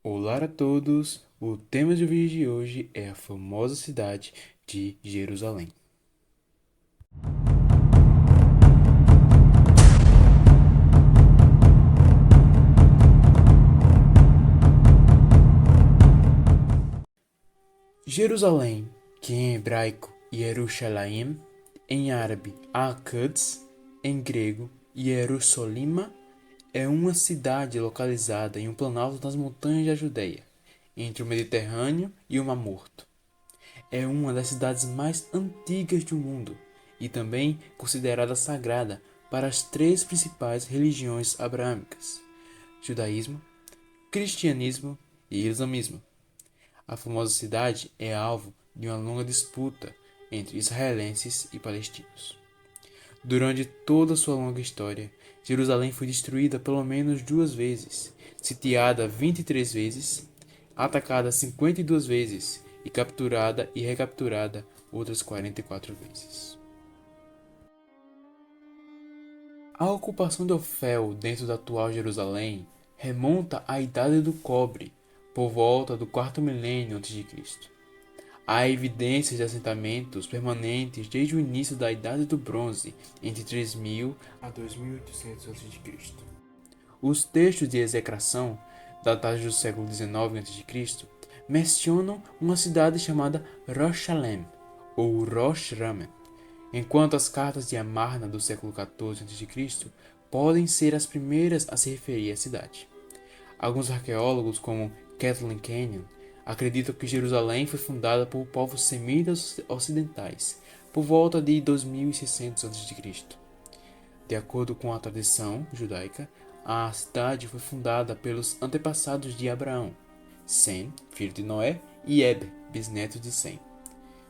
Olá a todos! O tema do vídeo de hoje é a famosa cidade de Jerusalém. Jerusalém, que em hebraico Yerushalayim, em árabe Al-Quds, em grego Jerusalima, é uma cidade localizada em um planalto das montanhas da Judeia, entre o Mediterrâneo e o Mar Morto. É uma das cidades mais antigas do mundo e também considerada sagrada para as três principais religiões abraâmicas: judaísmo, cristianismo e islamismo. A famosa cidade é alvo de uma longa disputa entre israelenses e palestinos. Durante toda sua longa história, Jerusalém foi destruída pelo menos 2 vezes, sitiada 23 vezes, atacada 52 vezes e capturada e recapturada outras 44 vezes. A ocupação de Ofel dentro da atual Jerusalém remonta à Idade do Cobre, por volta do quarto milênio a.C. Há evidências de assentamentos permanentes desde o início da Idade do Bronze, entre 3000 a 2800 a.C. Os textos de execração, datados do século XIX a.C., mencionam uma cidade chamada Rosh Shalem, ou Rosh Ramen, enquanto as cartas de Amarna do século XIV a.C. podem ser as primeiras a se referir à cidade. Alguns arqueólogos, como Kathleen Kenyon, acreditam que Jerusalém foi fundada por povos semitas ocidentais por volta de 2600 a.C. De acordo com a tradição judaica, a cidade foi fundada pelos antepassados de Abraão, Sem, filho de Noé, e Eber, bisneto de Sem.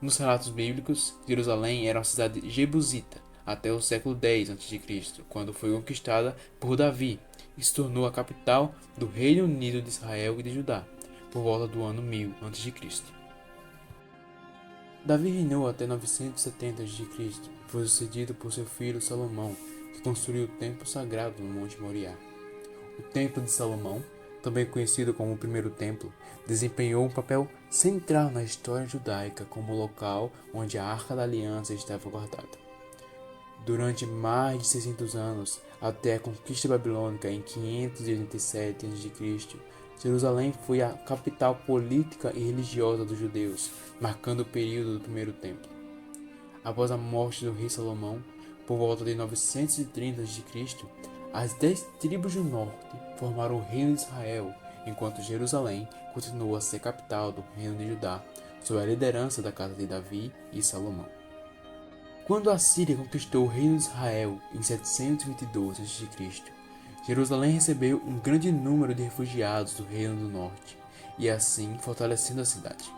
Nos relatos bíblicos, Jerusalém era uma cidade jebusita até o século X a.C., quando foi conquistada por Davi e se tornou a capital do Reino Unido de Israel e de Judá, por volta do ano 1000 a.C. Davi reinou até 970 a.C. e foi sucedido por seu filho Salomão, que construiu o templo sagrado no Monte Moriá. O Templo de Salomão, também conhecido como o Primeiro Templo, desempenhou um papel central na história judaica como local onde a Arca da Aliança estava guardada. Durante mais de 600 anos, até a conquista babilônica em 587 a.C., Jerusalém foi a capital política e religiosa dos judeus, marcando o período do Primeiro Templo. Após a morte do rei Salomão, por volta de 930 a.C., as 10 tribos do norte formaram o Reino de Israel, enquanto Jerusalém continuou a ser capital do Reino de Judá, sob a liderança da casa de Davi e Salomão. Quando a Síria conquistou o Reino de Israel em 722 a.C., Jerusalém recebeu um grande número de refugiados do Reino do Norte, e assim fortalecendo a cidade.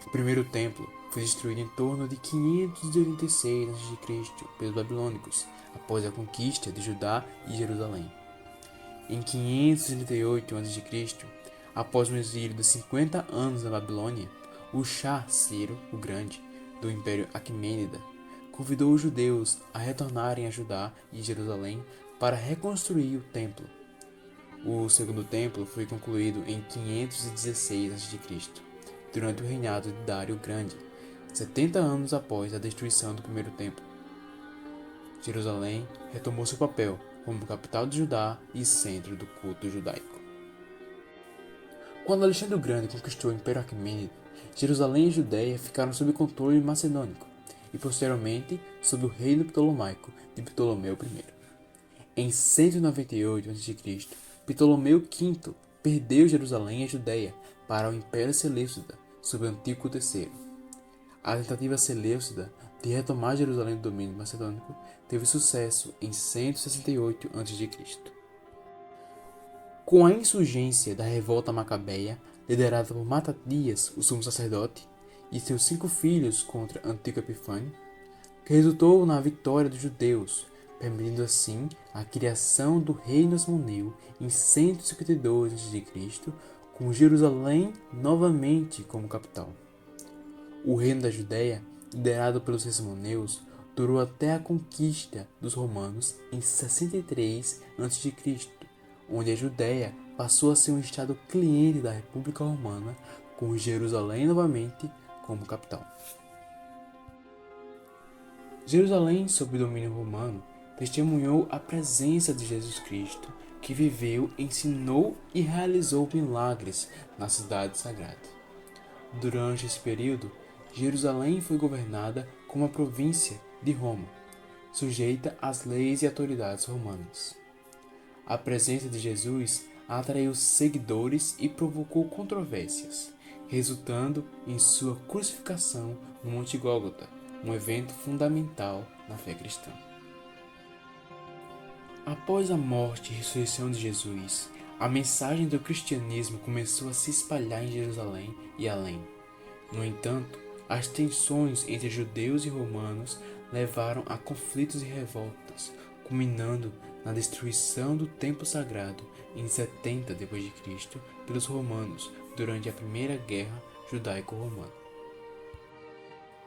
O primeiro templo foi destruído em torno de 586 a.C. pelos babilônicos, após a conquista de Judá e Jerusalém. Em 538 a.C., após um exílio de 50 anos na Babilônia, o Shah Ciro o Grande, do Império Aquemênida, convidou os judeus a retornarem a Judá e Jerusalém para reconstruir o templo. O segundo templo foi concluído em 516 a.C., durante o reinado de Dário o Grande, 70 anos após a destruição do primeiro templo. Jerusalém retomou seu papel como capital de Judá e centro do culto judaico. Quando Alexandre o Grande conquistou o Império Aquemênida, Jerusalém e Judéia ficaram sob controle macedônico e posteriormente sob o reino ptolomaico de Ptolomeu I. Em 198 a.C., Ptolomeu V perdeu Jerusalém e a Judéia para o Império Seleucida sob Antíoco III. A tentativa seleucida de retomar Jerusalém do domínio macedônico teve sucesso em 168 a.C. Com a insurgência da revolta macabeia, liderada por Matatias, o sumo sacerdote, e seus 5 filhos contra Antíoco Epifânio, que resultou na vitória dos judeus, permitindo assim a criação do Reino Asmoneu em 152 a.C., com Jerusalém novamente como capital. O Reino da Judéia, liderado pelos Asmoneus, durou até a conquista dos romanos em 63 a.C., onde a Judéia passou a ser um estado cliente da República Romana, com Jerusalém novamente como capital. Jerusalém, sob domínio romano, testemunhou a presença de Jesus Cristo, que viveu, ensinou e realizou milagres na cidade sagrada. Durante esse período, Jerusalém foi governada como uma província de Roma, sujeita às leis e autoridades romanas. A presença de Jesus atraiu seguidores e provocou controvérsias, resultando em sua crucificação no Monte Gólgota, um evento fundamental na fé cristã. Após a morte e ressurreição de Jesus, a mensagem do cristianismo começou a se espalhar em Jerusalém e além. No entanto, as tensões entre judeus e romanos levaram a conflitos e revoltas, culminando na destruição do templo sagrado em 70 d.C. pelos romanos durante a Primeira Guerra Judaico-Romana.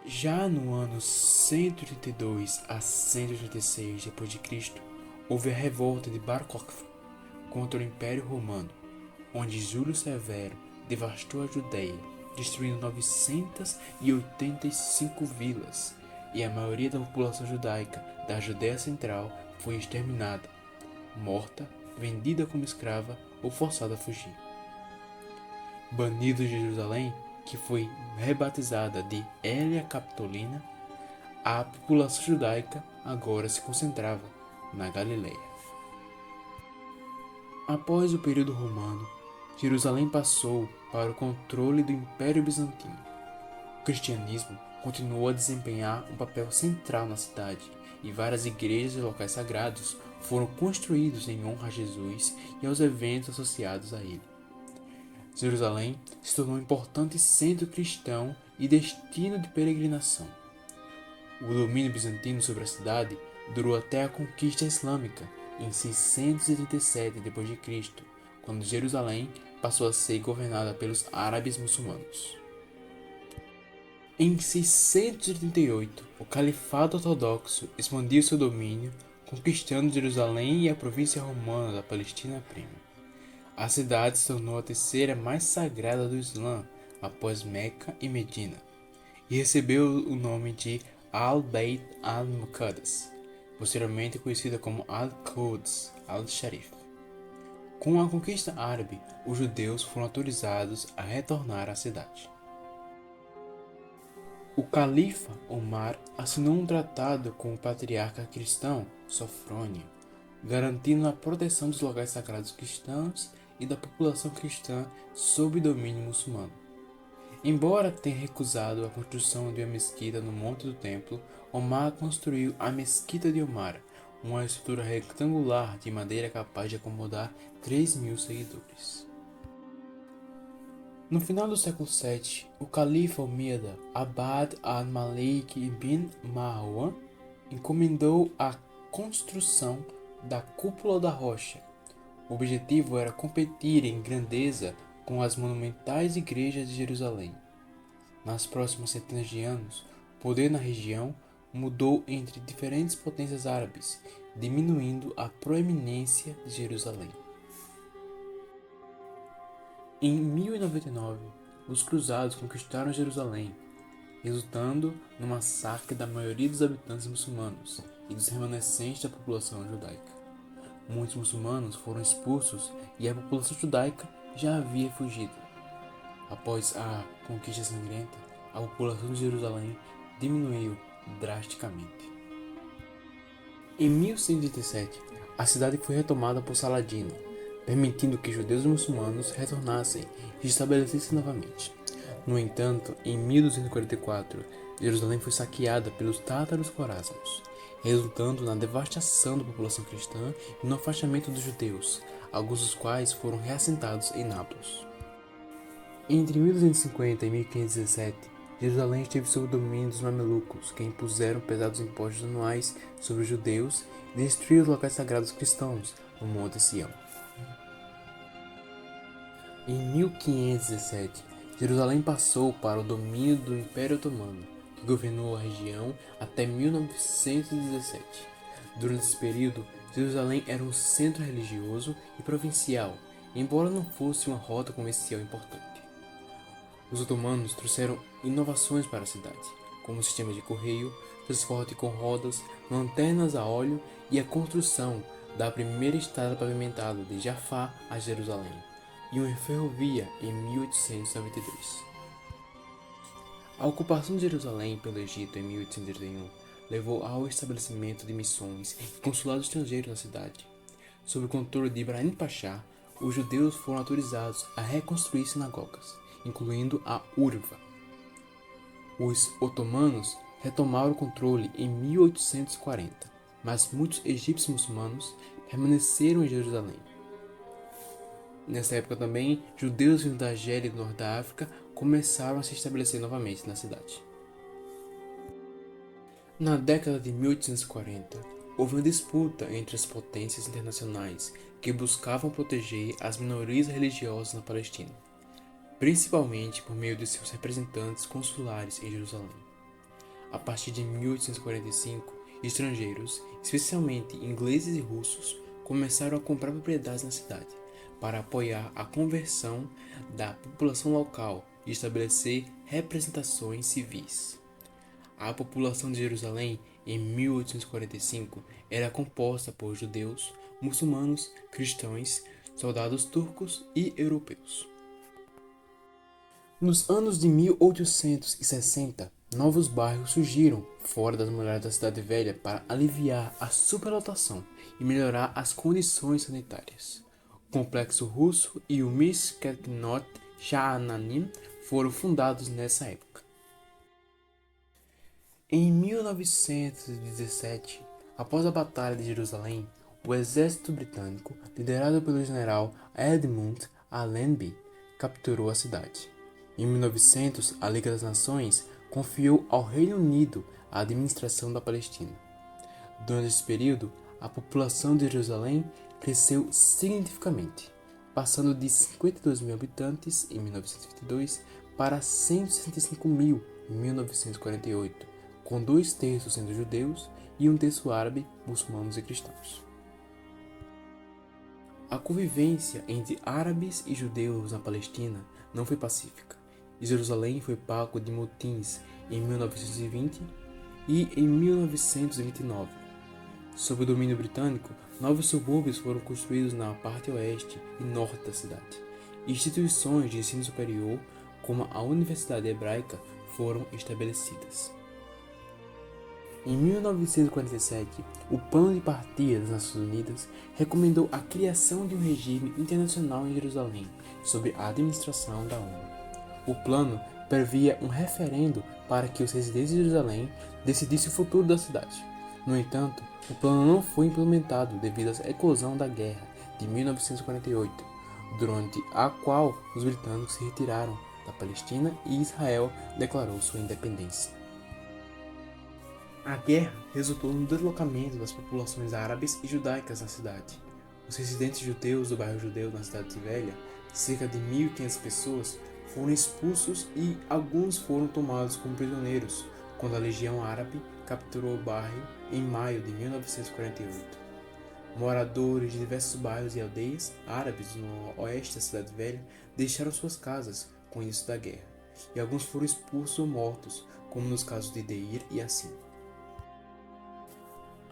Já no ano 132 a 136 d.C., houve a revolta de Bar Kokhba contra o Império Romano, onde Júlio Severo devastou a Judéia, destruindo 985 vilas, e a maioria da população judaica da Judéia Central foi exterminada, morta, vendida como escrava ou forçada a fugir. Banidos de Jerusalém, que foi rebatizada de Hélia Capitolina, a população judaica agora se concentrava na Galileia. Após o período romano, Jerusalém passou para o controle do Império Bizantino. O cristianismo continuou a desempenhar um papel central na cidade e várias igrejas e locais sagrados foram construídos em honra a Jesus e aos eventos associados a ele. Jerusalém se tornou um importante centro cristão e destino de peregrinação. O domínio bizantino sobre a cidade durou até a conquista islâmica em 637 d.C., quando Jerusalém passou a ser governada pelos árabes muçulmanos. Em 638, o Califado Ortodoxo expandiu seu domínio, conquistando Jerusalém e a província romana da Palestina Prima. A cidade se tornou a terceira mais sagrada do Islã, após Meca e Medina, e recebeu o nome de Al-Bayt al-Muqaddas, posteriormente conhecida como Al-Quds al-Sharif. Com a conquista árabe, os judeus foram autorizados a retornar à cidade. O califa Omar assinou um tratado com o patriarca cristão Sofrônio, garantindo a proteção dos locais sagrados cristãos e da população cristã sob domínio muçulmano. Embora tenha recusado a construção de uma mesquita no Monte do Templo, Omar construiu a Mesquita de Omar, uma estrutura retangular de madeira capaz de acomodar 3.000 seguidores. No final do século VII, o califa omíada Abd al-Malik ibn Marwan encomendou a construção da Cúpula da Rocha. O objetivo era competir em grandeza com as monumentais igrejas de Jerusalém. Nas próximas centenas de anos, o poder na região mudou entre diferentes potências árabes, diminuindo a proeminência de Jerusalém. Em 1099, os cruzados conquistaram Jerusalém, resultando no massacre da maioria dos habitantes muçulmanos e dos remanescentes da população judaica. Muitos muçulmanos foram expulsos e a população judaica já havia fugido. Após a conquista sangrenta, a população de Jerusalém diminuiu drasticamente. Em 1137, a cidade foi retomada por Saladino, permitindo que judeus e muçulmanos retornassem e se estabelecessem novamente. No entanto, em 1244, Jerusalém foi saqueada pelos tátaros corásmos, resultando na devastação da população cristã e no afastamento dos judeus, alguns dos quais foram reassentados em Nápoles. Entre 1250 e 1517, Jerusalém esteve sob o domínio dos mamelucos, que impuseram pesados impostos anuais sobre os judeus e destruíram os locais sagrados cristãos no Monte Sião. Em 1517, Jerusalém passou para o domínio do Império Otomano, que governou a região até 1917. Durante esse período, Jerusalém era um centro religioso e provincial, embora não fosse uma rota comercial importante. Os otomanos trouxeram inovações para a cidade, como o sistema de correio, transporte com rodas, lanternas a óleo e a construção da primeira estrada pavimentada de Jafá a Jerusalém, e uma ferrovia em 1892. A ocupação de Jerusalém pelo Egito em 1831 levou ao estabelecimento de missões e consulados estrangeiros na cidade. Sob o controle de Ibrahim Pasha, os judeus foram autorizados a reconstruir sinagogas, incluindo a Urva. Os otomanos retomaram o controle em 1840, mas muitos egípcios muçulmanos permaneceram em Jerusalém. Nessa época também, judeus vindos da Argélia e do norte da África começaram a se estabelecer novamente na cidade. Na década de 1840, houve uma disputa entre as potências internacionais que buscavam proteger as minorias religiosas na Palestina, principalmente por meio de seus representantes consulares em Jerusalém. A partir de 1845, estrangeiros, especialmente ingleses e russos, começaram a comprar propriedades na cidade para apoiar a conversão da população local e estabelecer representações civis. A população de Jerusalém, em 1845, era composta por judeus, muçulmanos, cristãos, soldados turcos e europeus. Nos anos de 1860, novos bairros surgiram fora das muralhas da cidade velha para aliviar a superlotação e melhorar as condições sanitárias. O Complexo Russo e o Mishketnot Sha'ananim foram fundados nessa época. Em 1917, após a Batalha de Jerusalém, o exército britânico, liderado pelo general Edmund Allenby, capturou a cidade. Em 1900, a Liga das Nações confiou ao Reino Unido a administração da Palestina. Durante esse período, a população de Jerusalém cresceu significativamente, passando de 52 mil habitantes em 1922 para 165 mil em 1948, com 2/3 sendo judeus e 1/3 árabe, muçulmanos e cristãos. A convivência entre árabes e judeus na Palestina não foi pacífica, e Jerusalém foi palco de motins em 1920 e em 1929. Sob o domínio britânico, novos subúrbios foram construídos na parte oeste e norte da cidade, e instituições de ensino superior, como a Universidade Hebraica, foram estabelecidas. Em 1947, o Plano de Partida das Nações Unidas recomendou a criação de um regime internacional em Jerusalém, sob a administração da ONU. O plano previa um referendo para que os residentes de Jerusalém decidissem o futuro da cidade. No entanto, o plano não foi implementado devido à eclosão da Guerra de 1948, durante a qual os britânicos se retiraram da Palestina e Israel declarou sua independência. A guerra resultou no deslocamento das populações árabes e judaicas na cidade. Os residentes judeus do bairro judeu na cidade velha, cerca de 1.500 pessoas, foram expulsos e alguns foram tomados como prisioneiros quando a Legião Árabe capturou o bairro em maio de 1948. Moradores de diversos bairros e aldeias árabes no oeste da cidade velha deixaram suas casas com o início da guerra, e alguns foram expulsos ou mortos, como nos casos de Deir e Assim.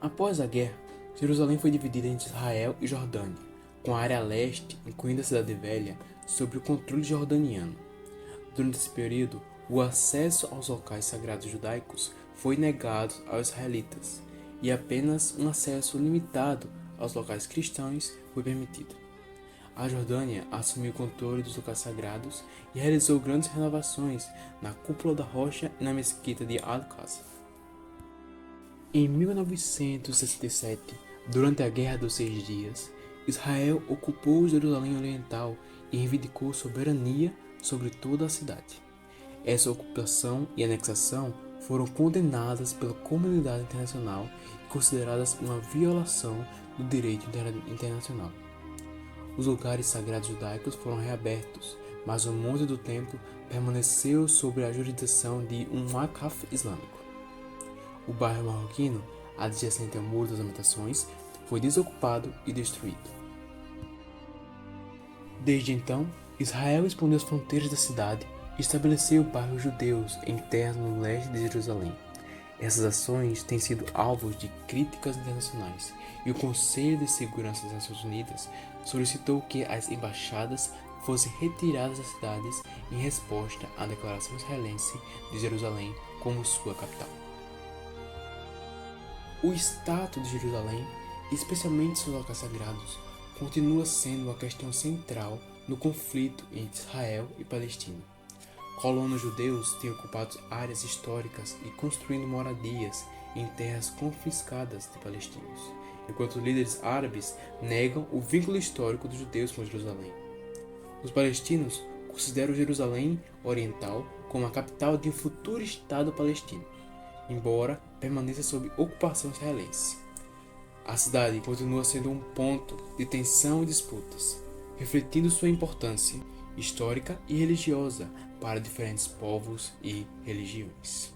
Após a guerra, Jerusalém foi dividida entre Israel e Jordânia, com a área leste, incluindo a Cidade Velha, sob o controle jordaniano. Durante esse período, o acesso aos locais sagrados judaicos foi negado aos israelitas, e apenas um acesso limitado aos locais cristãos foi permitido. A Jordânia assumiu o controle dos locais sagrados e realizou grandes renovações na Cúpula da Rocha e na Mesquita de Al-Aqsa. Em 1967, durante a Guerra dos 6 Dias, Israel ocupou Jerusalém Oriental e reivindicou soberania sobre toda a cidade. Essa ocupação e anexação foram condenadas pela comunidade internacional e consideradas uma violação do direito internacional. Os lugares sagrados judaicos foram reabertos, mas o Monte do Templo permaneceu sob a jurisdição de um Waqf islâmico. O bairro marroquino, adjacente ao Muro das Lamentações, foi desocupado e destruído. Desde então, Israel expandeu as fronteiras da cidade e estabeleceu bairros judeus em terras no leste de Jerusalém. Essas ações têm sido alvos de críticas internacionais e o Conselho de Segurança das Nações Unidas solicitou que as embaixadas fossem retiradas das cidades em resposta à declaração israelense de Jerusalém como sua capital. O status de Jerusalém, especialmente seus locais sagrados, continua sendo uma questão central no conflito entre Israel e Palestina. Colonos judeus têm ocupado áreas históricas e construindo moradias em terras confiscadas de palestinos, enquanto líderes árabes negam o vínculo histórico dos judeus com Jerusalém. Os palestinos consideram Jerusalém Oriental como a capital de um futuro Estado palestino, embora permaneça sob ocupação israelense. A cidade continua sendo um ponto de tensão e disputas, refletindo sua importância histórica e religiosa para diferentes povos e religiões.